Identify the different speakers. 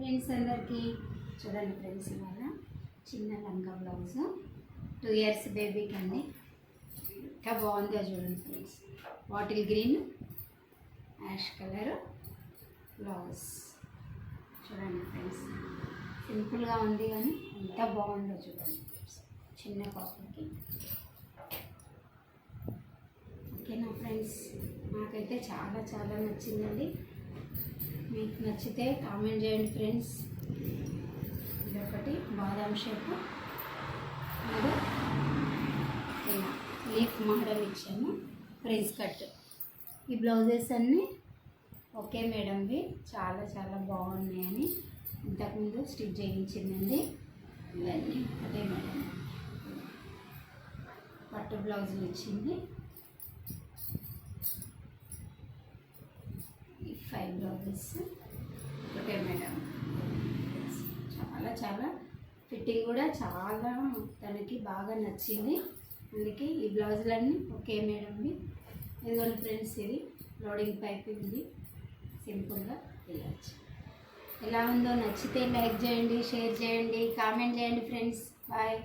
Speaker 1: Friends అందరికీ చూడండి friends, ఇవాళ చిన్న లంగా బ్లౌజ్ 2 years బేబీకి అండి. ఇంకా బాగుందో చూడండి friends. Bottle green ash colour blouse చూడండి ఫ్రెండ్స్. సింపుల్గా ఉంది కానీ ఎంత బాగుందో చూడండి ఫ్రెండ్స్. చిన్న పాపకి ఓకేనా ఫ్రెండ్స్. నాకైతే చాలా చాలా నచ్చిందండి. మీకు నచ్చితే కామెంట్ చేయండి ఫ్రెండ్స్. ఇదొకటి బాదాం షేప్, అది ఇలా లీఫ్ మోడల్ ఇచ్చాము, ప్రిన్స్ కట్. ఈ బ్లౌజెస్ అన్నీ ఓకే మేడంవి, చాలా చాలా బాగున్నాయని ఇంతకుముందు స్టిచ్ చేయించిందండి. ఇవన్నీ అదే మేడం పట్టు బ్లౌజులు ఇచ్చింది. 5 బ్లౌజెస్ ఒకటే మేడం. చాలా చాలా ఫిట్టింగ్ కూడా చాలా తనకి బాగా నచ్చింది. అందుకే ఈ బ్లౌజులన్నీ ఓకే మేడంవి. ఇదిగోండి ఫ్రెండ్స్, ఇది లోడింగ్ పైప్ ఉంది. సింపుల్గా వేయచ్చు. ఎలా ఉందో నచ్చితే లైక్ చేయండి, షేర్ చేయండి, కామెంట్ చేయండి ఫ్రెండ్స్. బాయ్.